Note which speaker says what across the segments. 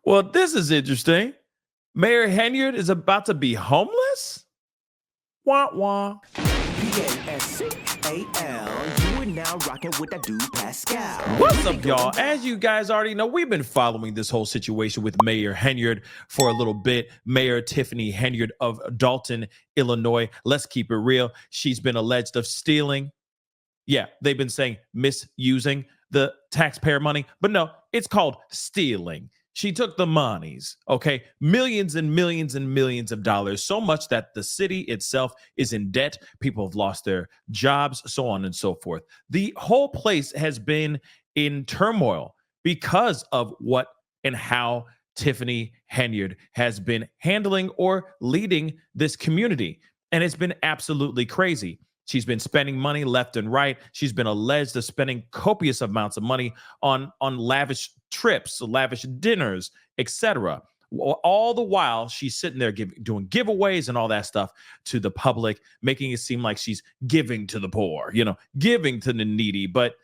Speaker 1: Well, this is interesting. Mayor Henyard is about to be homeless? Wah wah.
Speaker 2: Pascal, you are now rocking with that dude Pascal.
Speaker 1: What's up, y'all? As you guys already know, we've been following this whole situation with Mayor Henyard for a little bit. Mayor Tiffany Henyard of Dolton, Illinois. Let's keep it real. She's been alleged of stealing. Yeah, they've been saying misusing the taxpayer money, but no, it's called stealing. She took the monies, okay? Millions and millions and millions of dollars, so much that the city itself is in debt. People have lost their jobs, so on and so forth. The whole place has been in turmoil because of what and how Tiffany Henyard has been handling or leading this community. And it's been absolutely crazy. She's been spending money left and right. She's been alleged of spending copious amounts of money on lavish trips, lavish dinners, etc. All the while, she's sitting there doing giveaways and all that stuff to the public, making it seem like she's giving to the poor, giving to the needy. But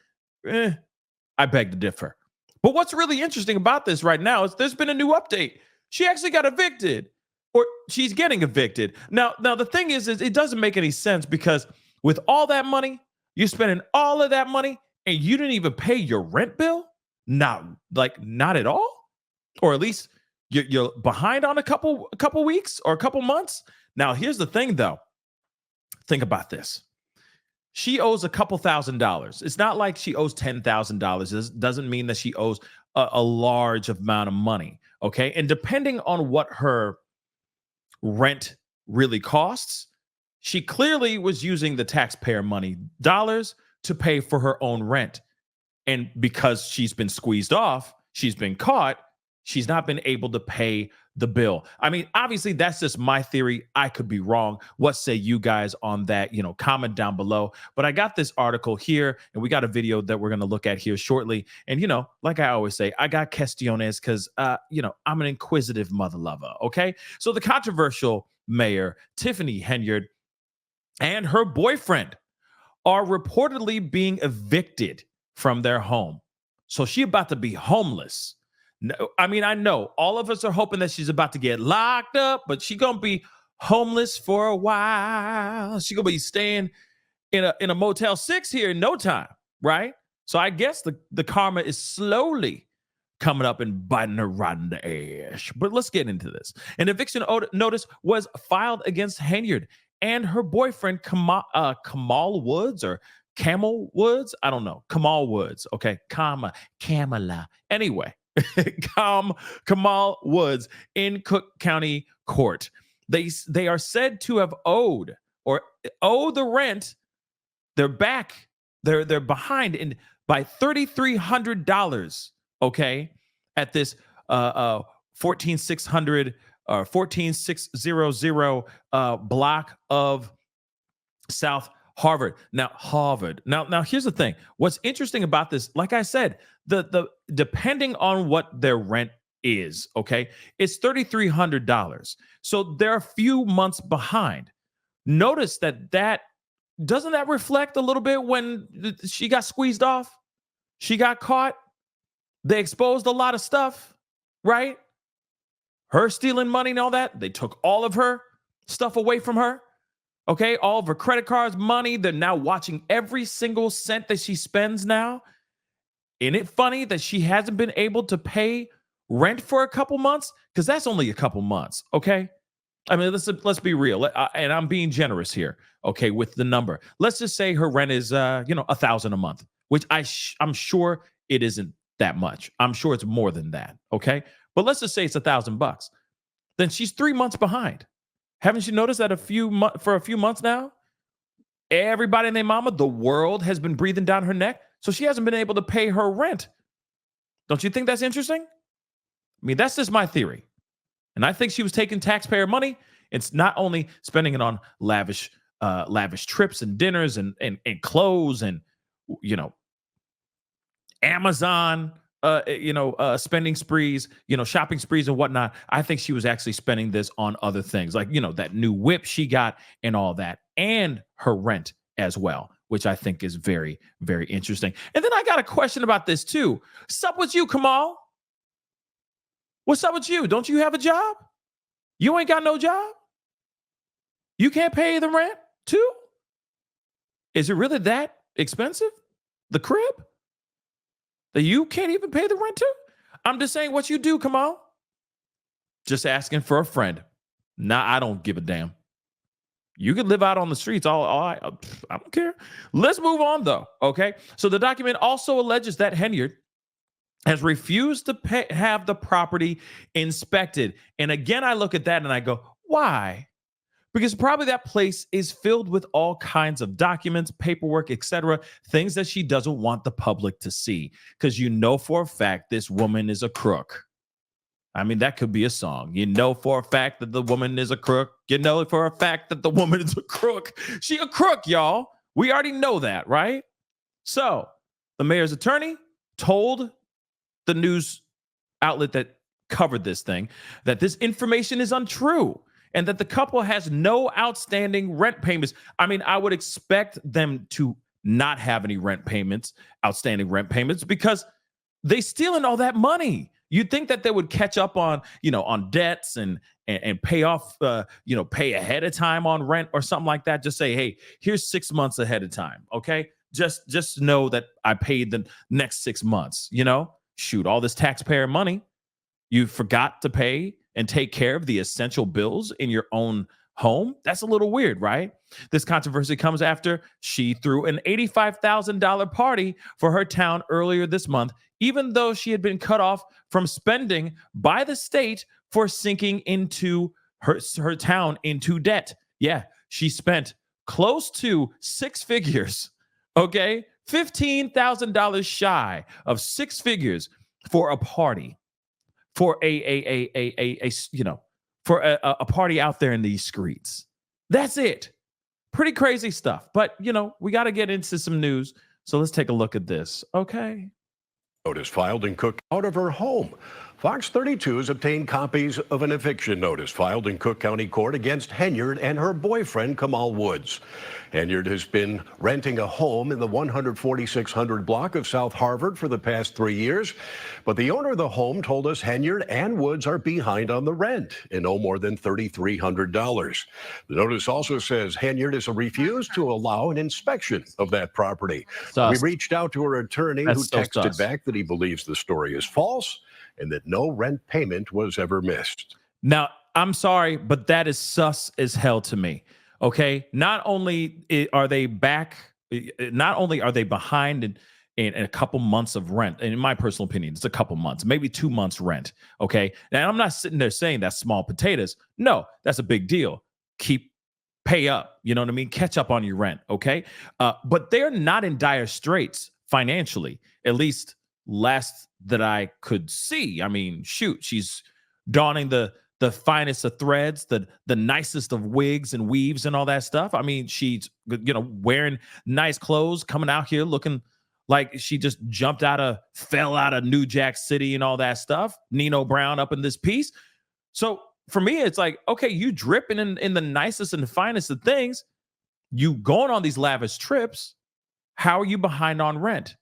Speaker 1: I beg to differ. But what's really interesting about this right now is there's been a new update. She actually got evicted, or she's getting evicted. Now the thing is it doesn't make any sense because with all that money, you're spending all of that money and you didn't even pay your rent bill? Not at all? Or at least you're behind on a couple weeks or a couple months? Now, here's the thing though. Think about this. She owes a couple $1,000s. It's not like she owes $10,000. It doesn't mean that she owes a large amount of money, okay? And depending on what her rent really costs, she clearly was using the taxpayer money dollars to pay for her own rent. And because she's been squeezed off, she's been caught, she's not been able to pay the bill. I mean, obviously, that's just my theory. I could be wrong. What say you guys on that? Comment down below. But I got this article here, and we got a video that we're going to look at here shortly. And, like I always say, I got questiones because, I'm an inquisitive mother lover, okay? So the controversial mayor, Tiffany Henyard, and her boyfriend are reportedly being evicted from their home. So she about to be homeless. No, I mean, I know all of us are hoping that she's about to get locked up, but she gonna be homeless for a while. She gonna be staying in a Motel 6 here in no time, right? So I guess the karma is slowly coming up and biting her right in the ass. But let's get into this. An eviction notice was filed against Henyard and her boyfriend Kamal Woods or Camel Woods. I don't know. Kamal Woods. Okay. Kamala. Anyway, Kamal Woods in Cook County Court. They are said to have owe the rent. They're back. They're behind by $3,300. Okay, at this 14600 or 14600 block of South Harvard. Now here's the thing. What's interesting about this, like I said, the depending on what their rent is, okay, it's $3,300. So they're a few months behind. Notice that doesn't that reflect a little bit when she got squeezed off? She got caught. They exposed a lot of stuff, right? Her stealing money and all that. They took all of her stuff away from her. Okay, all of her credit cards, money. They're now watching every single cent that she spends now. Isn't it funny that she hasn't been able to pay rent for a couple months? Because that's only a couple months, okay? I mean, let's be real. And I'm being generous here, okay, with the number. Let's just say her rent is, $1,000 a month, which I'm sure it isn't that much. I'm sure it's more than that, okay? But let's just say it's $1,000. Then she's 3 months behind. Haven't you noticed that for a few months now? Everybody and their mama, the world has been breathing down her neck, so she hasn't been able to pay her rent. Don't you think that's interesting? I mean, that's just my theory. And I think she was taking taxpayer money. It's not only spending it on lavish trips and dinners and clothes and, Amazon, spending sprees, shopping sprees and whatnot. I think she was actually spending this on other things like, that new whip she got and all that, and her rent as well, which I think is very, very interesting. And then I got a question about this too. What's up with you, Kamal? What's up with you? Don't you have a job? You ain't got no job? You can't pay the rent too? Is it really that expensive? The crib? That you can't even pay the rent to? I'm just saying what you do, come on. Just asking for a friend. Nah, I don't give a damn. You could live out on the streets. I don't care. Let's move on, though. Okay. So the document also alleges that Henyard has refused to have the property inspected. And again, I look at that and I go, why? Because probably that place is filled with all kinds of documents, paperwork, etc., things that she doesn't want the public to see. Because you know for a fact this woman is a crook. I mean, that could be a song. You know for a fact that the woman is a crook. You know for a fact that the woman is a crook. She a crook, y'all. We already know that, right? So the mayor's attorney told the news outlet that covered this thing that this information is untrue and that the couple has no outstanding rent payments. I mean, I would expect them to not have any outstanding rent payments, because they stealing all that money. You'd think that they would catch up on, on debts and pay off, pay ahead of time on rent or something like that. Just say, hey, here's 6 months ahead of time. Okay. Just know that I paid the next 6 months, shoot, all this taxpayer money. You forgot to pay and take care of the essential bills in your own home. That's a little weird, right? This controversy comes after she threw an $85,000 party for her town earlier this month, even though she had been cut off from spending by the state for sinking into her town into debt. Yeah, she spent close to six figures, okay? $15,000 shy of six figures for a party, for a party out there in these streets. That's it. Pretty crazy stuff. But, we got to get into some news. So let's take a look at this. Okay.
Speaker 3: Notice filed in Cook out of her home. Fox 32 has obtained copies of an eviction notice filed in Cook County Court against Henyard and her boyfriend, Kamal Woods. Henyard has been renting a home in the 14600 block of South Harvard for the past 3 years. But the owner of the home told us Henyard and Woods are behind on the rent and owe more than $3,300. The notice also says Henyard has refused to allow an inspection of that property. We reached out to her attorney, who texted back that he believes the story is false and that no rent payment was ever missed.
Speaker 1: Now, I'm sorry, but that is sus as hell to me. Okay, not only are they behind in a couple months of rent, and in my personal opinion, it's a couple months, maybe 2 months rent. Okay, now I'm not sitting there saying that's small potatoes. No, that's a big deal. Pay up. You know what I mean? Catch up on your rent. Okay, but they're not in dire straits financially, at least last that I could see. I mean, shoot, she's donning the finest of threads, the nicest of wigs and weaves and all that stuff. I mean, she's, wearing nice clothes, coming out here looking like she just fell out of New Jack City and all that stuff. Nino Brown up in this piece. So for me, it's like, okay, you dripping in the nicest and the finest of things. You going on these lavish trips. How are you behind on rent?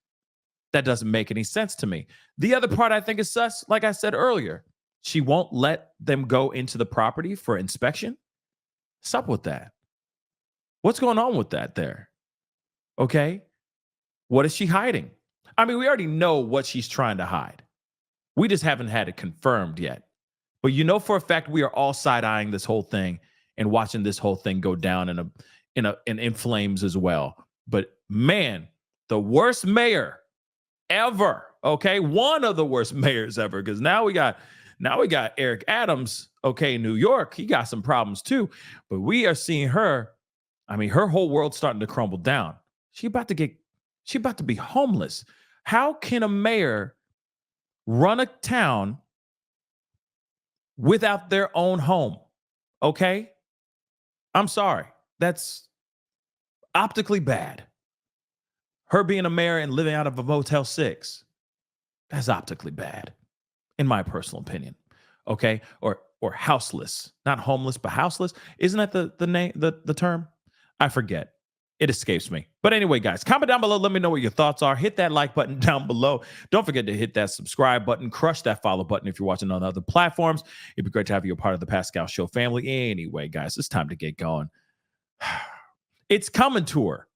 Speaker 1: That doesn't make any sense to me. The other part I think is sus, like I said earlier, she won't let them go into the property for inspection. What's up with that? What's going on with that there? Okay. What is she hiding? I mean, we already know what she's trying to hide. We just haven't had it confirmed yet. But for a fact, we are all side-eyeing this whole thing and watching this whole thing go down in flames as well. But man, the worst mayor ever. Okay, one of the worst mayors ever. Because now we got Eric Adams. Okay, New York, he got some problems too. But we are seeing her. I mean, her whole world's starting to crumble down. She about to be homeless. How can a mayor run a town without their own home? Okay, I'm sorry. That's optically bad. Her being a mayor and living out of a Motel 6, that's optically bad, in my personal opinion. Okay, or houseless, not homeless, but houseless. Isn't that the name, the term? I forget. It escapes me. But anyway, guys, comment down below. Let me know what your thoughts are. Hit that like button down below. Don't forget to hit that subscribe button. Crush that follow button if you're watching on other platforms. It'd be great to have you a part of the Pascal Show family. Anyway, guys, it's time to get going. It's coming to her.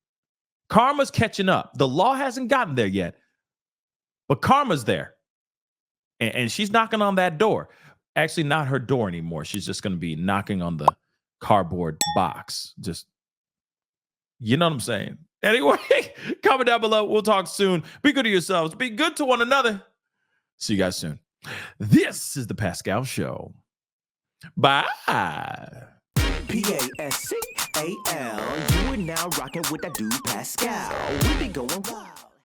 Speaker 1: Karma's catching up. The law hasn't gotten there yet, but karma's there. And she's knocking on that door. Actually, not her door anymore. She's just going to be knocking on the cardboard box. Just, you know what I'm saying? Anyway, comment down below. We'll talk soon. Be good to yourselves. Be good to one another. See you guys soon. This is the Pascal Show. Bye.
Speaker 2: Pascal. You are now rocking with that dude Pascal. We be going wild.